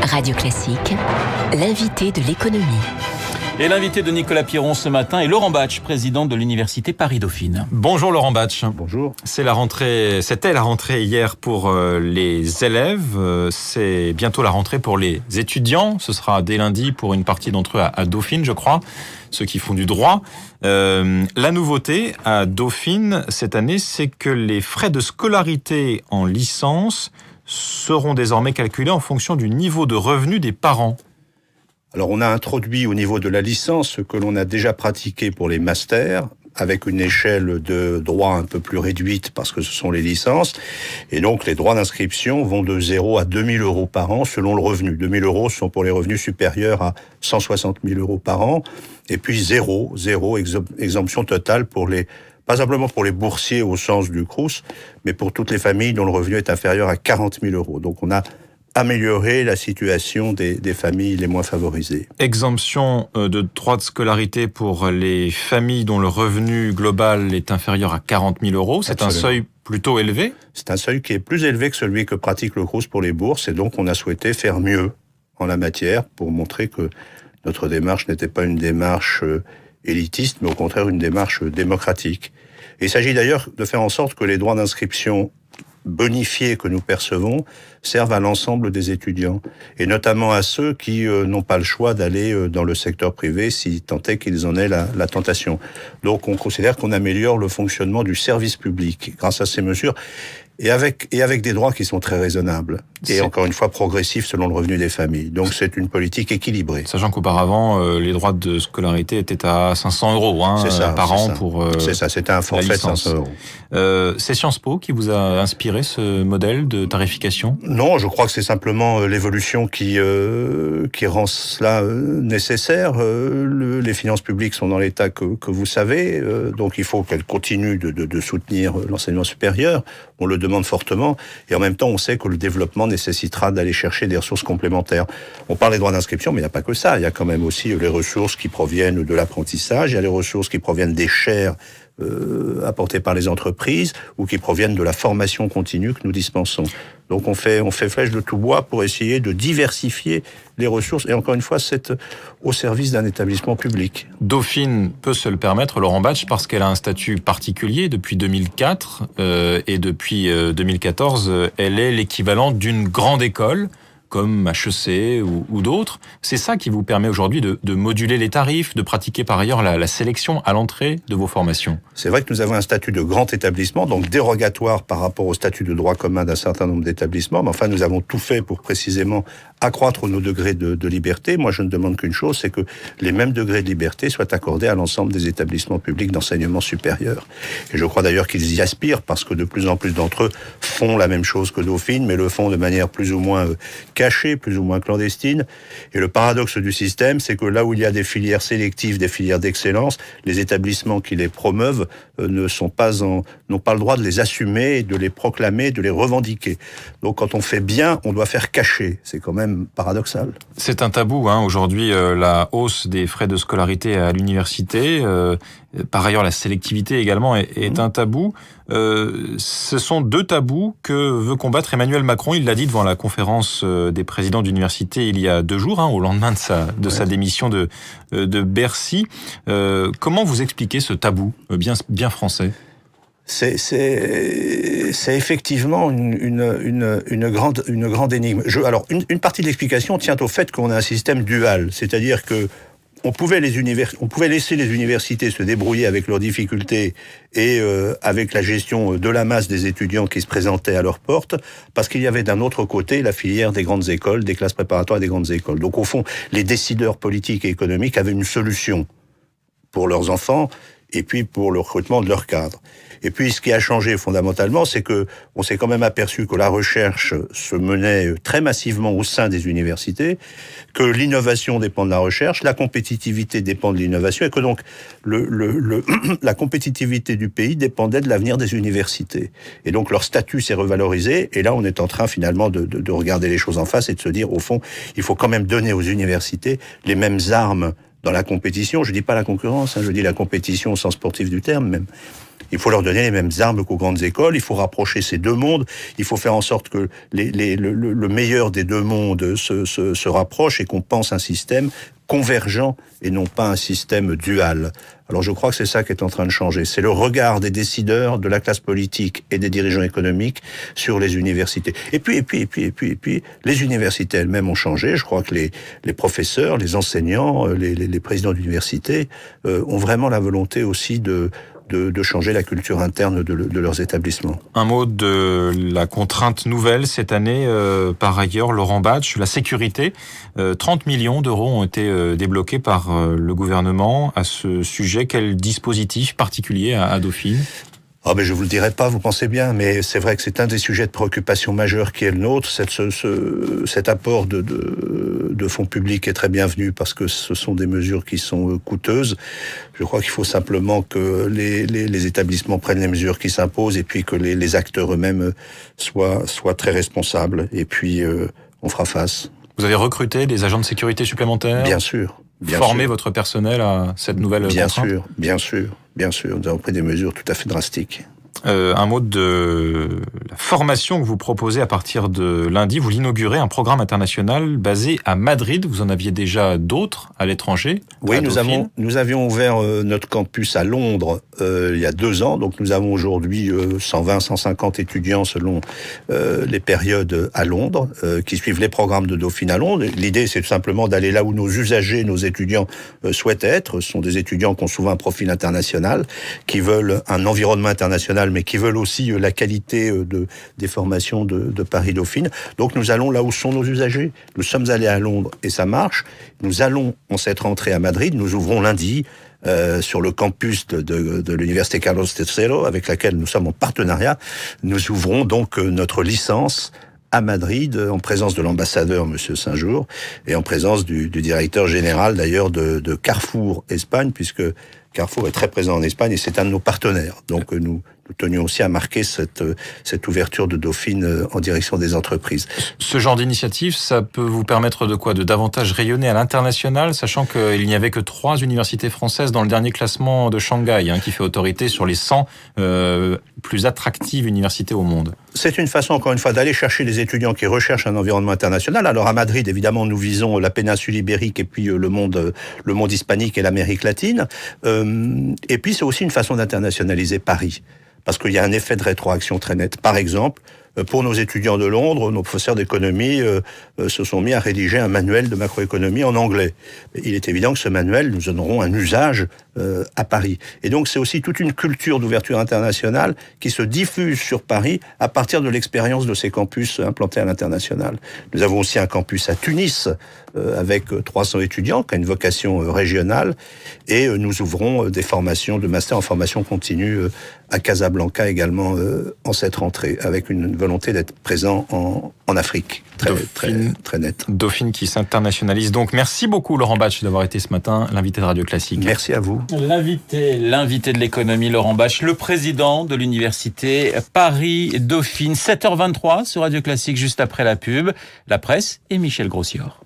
Radio Classique, l'invité de l'économie. Et l'invité de Nicolas Piron ce matin est Laurent Batch, président de l'Université Paris-Dauphine. Bonjour Laurent Batch. Bonjour. C'était la rentrée hier pour les élèves. C'est bientôt la rentrée pour les étudiants. Ce sera dès lundi pour une partie d'entre eux à Dauphine, je crois, ceux qui font du droit. La nouveauté à Dauphine cette année, c'est que les frais de scolarité en licence seront désormais calculés en fonction du niveau de revenu des parents. Alors on a introduit au niveau de la licence ce que l'on a déjà pratiqué pour les masters, avec une échelle de droit un peu plus réduite parce que ce sont les licences. Et donc les droits d'inscription vont de 0 à 2 000 euros par an selon le revenu. 2 000 euros sont pour les revenus supérieurs à 160 000 euros par an. Et puis zéro exemption totale pour pas simplement pour les boursiers au sens du Crous, mais pour toutes les familles dont le revenu est inférieur à 40 000 euros. Donc on a amélioré la situation des familles les moins favorisées. Exemption de droits de scolarité pour les familles dont le revenu global est inférieur à 40 000 euros. C'est Absolument. Un seuil plutôt élevé. C'est un seuil qui est plus élevé que celui que pratique le Crous pour les bourses, et donc on a souhaité faire mieux en la matière pour montrer que notre démarche n'était pas une démarche élitiste, mais au contraire une démarche démocratique. Et il s'agit d'ailleurs de faire en sorte que les droits d'inscription bonifiés que nous percevons servent à l'ensemble des étudiants, et notamment à ceux qui n'ont pas le choix d'aller dans le secteur privé si tant est qu'ils en aient la tentation. Donc on considère qu'on améliore le fonctionnement du service public grâce à ces mesures, et avec des droits qui sont très raisonnables, et encore une fois progressifs selon le revenu des familles. Donc c'est une politique équilibrée. Sachant qu'auparavant, les droits de scolarité étaient à 500 euros par an pour c'est ça, c'était un forfait de 500 euros. C'est Sciences Po qui vous a inspiré ce modèle de tarification ? Non, je crois que c'est simplement l'évolution qui rend cela nécessaire. Les finances publiques sont dans l'état que vous savez, donc il faut qu'elles continuent de soutenir l'enseignement supérieur. On le demande fortement, et en même temps on sait que le développement nécessitera d'aller chercher des ressources complémentaires. On parle des droits d'inscription, mais il n'y a pas que ça. Il y a quand même aussi les ressources qui proviennent de l'apprentissage, il y a les ressources qui proviennent des chaires apportées par les entreprises, ou qui proviennent de la formation continue que nous dispensons. Donc on fait flèche de tout bois pour essayer de diversifier les ressources, et encore une fois, c'est au service d'un établissement public. Dauphine peut se le permettre, Laurent Batch, parce qu'elle a un statut particulier depuis 2004, et depuis 2014, elle est l'équivalent d'une grande école, comme HEC ou d'autres. C'est ça qui vous permet aujourd'hui de moduler les tarifs, de pratiquer par ailleurs la sélection à l'entrée de vos formations. C'est vrai que nous avons un statut de grand établissement, donc dérogatoire par rapport au statut de droit commun d'un certain nombre d'établissements, mais enfin nous avons tout fait pour précisément accroître nos degrés de liberté. Moi je ne demande qu'une chose, c'est que les mêmes degrés de liberté soient accordés à l'ensemble des établissements publics d'enseignement supérieur. Et je crois d'ailleurs qu'ils y aspirent, parce que de plus en plus d'entre eux font la même chose que Dauphine, mais le font de manière plus ou moins cachée, plus ou moins clandestine. Et le paradoxe du système, c'est que là où il y a des filières sélectives, des filières d'excellence, les établissements qui les promeuvent n'ont pas le droit de les assumer, de les proclamer, de les revendiquer. Donc quand on fait bien, on doit faire cacher. C'est quand même paradoxal. C'est un tabou, aujourd'hui, la hausse des frais de scolarité à l'université. Par ailleurs, la sélectivité également est un tabou. Ce sont deux tabous que veut combattre Emmanuel Macron. Il l'a dit devant la conférence des présidents d'université il y a 2 jours, au lendemain de sa démission de Bercy. Comment vous expliquez ce tabou bien français ? C'est effectivement une grande énigme. Alors, une partie de l'explication tient au fait qu'on a un système dual, c'est-à-dire que on pouvait laisser les universités se débrouiller avec leurs difficultés et avec la gestion de la masse des étudiants qui se présentaient à leurs portes, parce qu'il y avait d'un autre côté la filière des grandes écoles, des classes préparatoires et des grandes écoles. Donc au fond, les décideurs politiques et économiques avaient une solution pour leurs enfants et puis pour le recrutement de leurs cadres. Et puis, ce qui a changé fondamentalement, c'est que on s'est quand même aperçu que la recherche se menait très massivement au sein des universités, que l'innovation dépend de la recherche, la compétitivité dépend de l'innovation, et que donc la compétitivité du pays dépendait de l'avenir des universités. Et donc, leur statut s'est revalorisé, et là, on est en train finalement de regarder les choses en face et de se dire, au fond, il faut quand même donner aux universités les mêmes armes dans la compétition. Je dis pas la concurrence, je dis la compétition au sens sportif du terme même. Il faut leur donner les mêmes armes qu'aux grandes écoles. Il faut rapprocher ces deux mondes. Il faut faire en sorte que le meilleur des deux mondes se rapproche et qu'on pense un système convergent et non pas un système dual. Alors je crois que c'est ça qui est en train de changer. C'est le regard des décideurs, de la classe politique et des dirigeants économiques sur les universités. Et puis, les universités elles-mêmes ont changé. Je crois que les professeurs, les enseignants, les présidents d'université ont vraiment la volonté aussi de changer la culture interne de leurs établissements. Un mot de la contrainte nouvelle cette année, par ailleurs, Laurent Batch, la sécurité. 30 millions d'euros ont été débloqués par le gouvernement à ce sujet. Quel dispositif particulier à Dauphine ? Ah ben je vous le dirai pas, vous pensez bien, mais c'est vrai que c'est un des sujets de préoccupation majeure qui est le nôtre. Cet apport de fonds publics est très bienvenu parce que ce sont des mesures qui sont coûteuses. Je crois qu'il faut simplement que les établissements prennent les mesures qui s'imposent et puis que les acteurs eux-mêmes soient très responsables. Et puis on fera face. Vous avez recruté des agents de sécurité supplémentaires ? Bien sûr. Former votre personnel à cette nouvelle contrainte ? Bien sûr. Nous avons pris des mesures tout à fait drastiques. Un mot de la formation que vous proposez à partir de lundi. Vous l'inaugurez, un programme international basé à Madrid. Vous en aviez déjà d'autres à l'étranger ? Oui, nous avions ouvert notre campus à Londres il y a 2 ans. Donc nous avons aujourd'hui 120, 150 étudiants selon les périodes à Londres, qui suivent les programmes de Dauphine à Londres. L'idée, c'est tout simplement d'aller là où nos usagers, nos étudiants souhaitent être. Ce sont des étudiants qui ont souvent un profil international, qui veulent un environnement international, mais qui veulent aussi la qualité des formations de Paris-Dauphine. Donc nous allons là où sont nos usagers. Nous sommes allés à Londres et ça marche. Nous allons, en cette rentrée à Madrid, nous ouvrons lundi sur le campus de l'Université Carlos III, avec laquelle nous sommes en partenariat. Nous ouvrons donc notre licence à Madrid, en présence de l'ambassadeur, Monsieur Saint-Jour, et en présence du directeur général, d'ailleurs, de Carrefour Espagne, puisque Carrefour est très présent en Espagne et c'est un de nos partenaires. Donc nous tenions aussi à marquer cette ouverture de Dauphine en direction des entreprises. Ce genre d'initiative, ça peut vous permettre de quoi ? De davantage rayonner à l'international, sachant qu'il n'y avait que 3 universités françaises dans le dernier classement de Shanghai, qui fait autorité sur les 100 plus attractives universités au monde. C'est une façon, encore une fois, d'aller chercher les étudiants qui recherchent un environnement international. Alors à Madrid, évidemment, nous visons la péninsule ibérique et puis le monde hispanique et l'Amérique latine. Et puis c'est aussi une façon d'internationaliser Paris, parce qu'il y a un effet de rétroaction très net. Par exemple, pour nos étudiants de Londres, nos professeurs d'économie se sont mis à rédiger un manuel de macroéconomie en anglais. Il est évident que ce manuel, nous en aurons un usage à Paris. Et donc c'est aussi toute une culture d'ouverture internationale qui se diffuse sur Paris à partir de l'expérience de ces campus implantés à l'international. Nous avons aussi un campus à Tunis avec 300 étudiants qui a une vocation régionale, et nous ouvrons des formations de master en formation continue à Casablanca également en cette rentrée, avec une volonté d'être présent en Afrique, très nette. Dauphine qui s'internationalise donc. Merci beaucoup Laurent Batch d'avoir été ce matin l'invité de Radio Classique. Merci à vous. L'invité de l'économie, Laurent Batch, le président de l'université Paris-Dauphine. 7h23 sur Radio Classique, juste après la pub, la presse et Michel Grossior.